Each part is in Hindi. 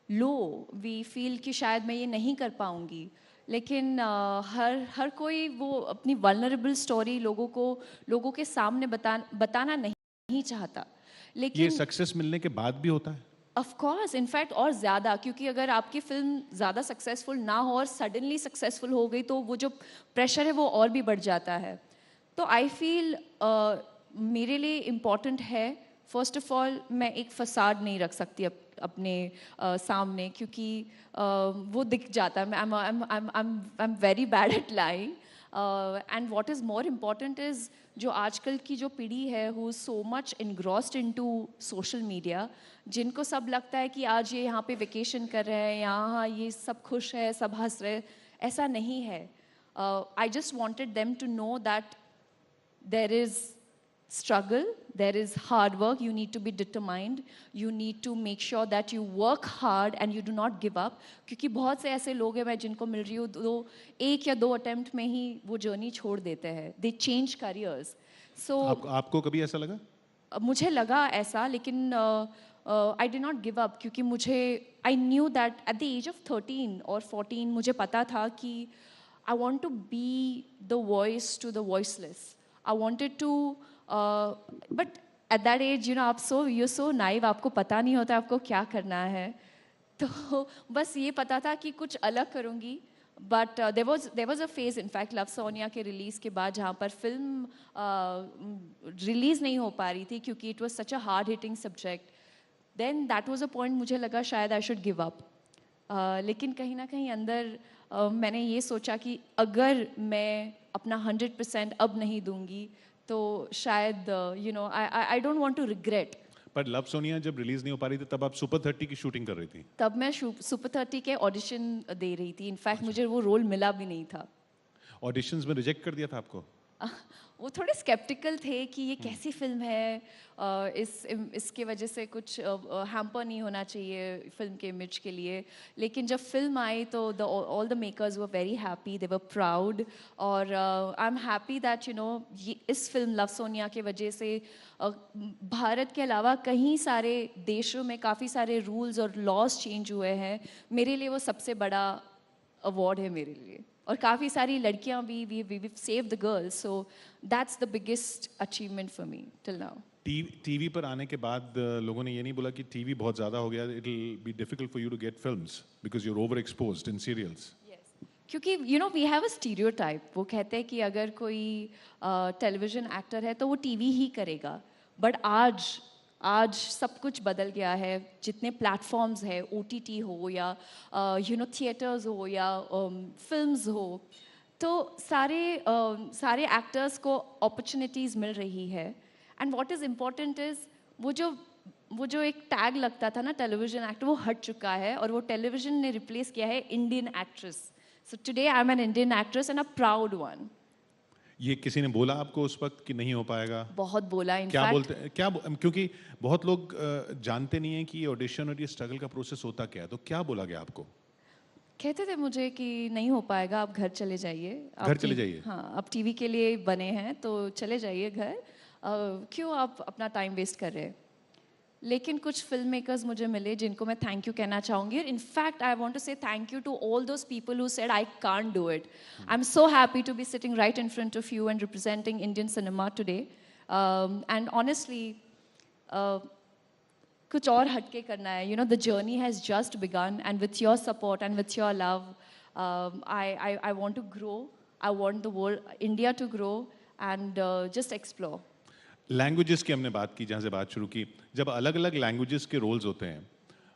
लो, वी फील कि शायद मैं ये नहीं कर पाऊंगी, लेकिन हर कोई वो अपनी वल्नरेबल स्टोरी लोगों के सामने बताना नहीं चाहता। ये लेकिन सक्सेस मिलने के बाद भी होता है? ऑफ कोर्स, इनफैक्ट और ज़्यादा, क्योंकि अगर आपकी फिल्म ज़्यादा सक्सेसफुल ना हो और सडनली सक्सेसफुल हो गई तो वो जो प्रेशर है वो और भी बढ़ जाता है। तो आई फील मेरे लिए इम्पॉर्टेंट है, फर्स्ट ऑफ ऑल मैं एक फसाड नहीं रख सकती अपने सामने, क्योंकि वो दिख जाता है। I am very bad at lying. And what is more important is जो आजकल की जो पीढ़ी है who is so much engrossed into social media, जिनको सब लगता है कि आज ये यहाँ पे वेकेशन कर रहे हैं, यहाँ ये सब खुश है, सब हंस रहे हैं। ऐसा नहीं है। I just wanted them to know that there is struggle, there is hard work, you need to be determined, you need to make sure that you work hard and you do not give up, क्योंकि बहुत से ऐसे लोग हैं मैं जिनको मिल रही हूँ, एक या दो अटेम्प्ट में ही वो जर्नी छोड़ देते हैं, they change careers. So आपको कभी ऐसा लगा? मुझे लगा ऐसा, लेकिन I did not give up, क्योंकि मुझे I knew that at the age of 13 और 14 मुझे पता था कि I want to be the voice to the voiceless. I wanted to, but at that age आप यू सो नाइव, आपको पता नहीं होता आपको क्या करना है। तो बस ये पता था कि कुछ अलग करूँगी। But there was a phase in fact love Sonia के रिलीज़ के बाद जहाँ पर फिल्म रिलीज़ नहीं हो पा रही थी क्योंकि it was such a hard hitting subject. Then that was a point मुझे लगा शायद आई शुड गिव अप। लेकिन कहीं ना कहीं अंदर मैंने ये सोचा कि अगर मैं अपना 100% अब नहीं दूंगी तो शायद I don't want to regret. पर लव सोनिया जब रिलीज नहीं हो पा रही थी तब आप सुपर 30 की शूटिंग कर रही थी? तब मैं सुपर 30 के ऑडिशन दे रही थी। इनफैक्ट मुझे वो रोल मिला भी नहीं था। ऑडिशंस में रिजेक्ट कर दिया था आपको? वो थोड़े स्केप्टिकल थे कि ये कैसी फिल्म है, इसके वजह से कुछ हैम्पर नहीं होना चाहिए फिल्म के इमेज के लिए। लेकिन जब फिल्म आई तो all the makers were very happy, they were proud. और आई एम हैप्पी दैट इस फिल्म लव सोनिया के वजह से भारत के अलावा कई सारे देशों में काफ़ी सारे रूल्स और लॉज चेंज हुए हैं। मेरे लिए वो सबसे बड़ा अवार्ड है मेरे लिए। और काफ़ी सारी लड़कियां भी we save the girls, so that's the biggest achievement for me till now. TV पर आने के बाद लोगों ने ये नहीं बोला कि टीवी बहुत ज्यादा हो गया, it will be difficult for you to get films because you are over exposed in serials? क्योंकि वी हैव अ स्टीरियोटाइप। वो कहते हैं कि अगर कोई टेलीविजन एक्टर है तो वो टीवी ही करेगा। बट आज सब कुछ बदल गया है। जितने प्लेटफॉर्म्स है, ओटीटी हो या थिएटर्स हो या फिल्म्स हो, तो सारे एक्टर्स को अपॉर्चुनिटीज़ मिल रही है। And what is important is वो जो एक टैग लगता था ना टेलीविजन एक्टर, वो हट चुका है और वो टेलीविजन ने रिप्लेस किया है Indian actress. So today I am an Indian actress and a proud one. ये किसी ने बोला आपको उस वक्त कि नहीं हो पाएगा? बहुत बोला क्या इनफैक्ट। बोलते क्योंकि बहुत लोग जानते नहीं हैं कि ये ऑडिशन और ये स्ट्रगल का प्रोसेस होता क्या है, तो क्या बोला गया आपको? कहते थे मुझे कि नहीं हो पाएगा, आप घर चले जाइए। घर चले जाइए? हाँ, आप टीवी के लिए बने हैं तो चले जाइए घर। क्यों आप अपना टाइम वेस्ट कर रहे हैं। लेकिन कुछ फिल्म मेकर्स मुझे मिले जिनको मैं थैंक यू कहना चाहूँगी। In fact I want to say thank you to all those people who said I can't do it. I am so happy to be sitting right in front of you and representing Indian cinema today. And honestly कुछ और हटके करना है। The journey has just begun and with your support and with your love I want to grow. I want the world India to grow and just explore. Languages की हमने बात की, जहाँ से बात शुरू की, जब अलग अलग लैंग्वेजेस के रोल्स होते हैं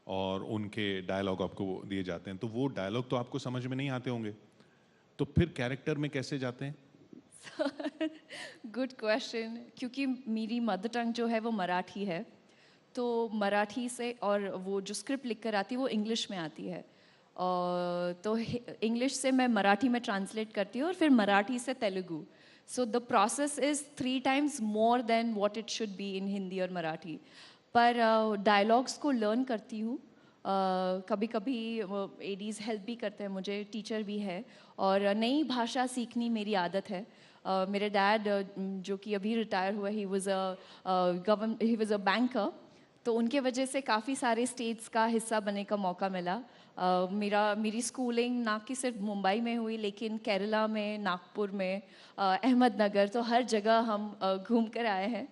और उनके डायलॉग आपको दिए जाते हैं तो वो डायलॉग तो आपको समझ में नहीं आते होंगे, तो फिर कैरेक्टर में कैसे जाते हैं? Good question. क्योंकि मेरी मदर टंग जो है वो मराठी है, तो मराठी से और वो जो स्क्रिप्ट लिख कर आती है वो इंग्लिश में आती है। तो इंग्लिश से मैं मराठी में ट्रांसलेट करती हूँ और फिर मराठी से Telugu. So the process is 3 times more than what it should be in Hindi और मराठी। पर डायलॉग्स को लर्न करती हूँ। कभी कभी एडीज़ हेल्प भी करते हैं मुझे, टीचर भी है। और नई भाषा सीखनी मेरी आदत है। मेरे डैड जो कि अभी रिटायर हुआ, ही वाज अ बैंकर। तो उनके वजह से काफ़ी सारे स्टेट्स का हिस्सा बनने का मौका मिला। मेरी स्कूलिंग ना कि सिर्फ मुंबई में हुई, लेकिन केरला में, नागपुर में, अहमदनगर, तो हर जगह हम घूम कर आए हैं।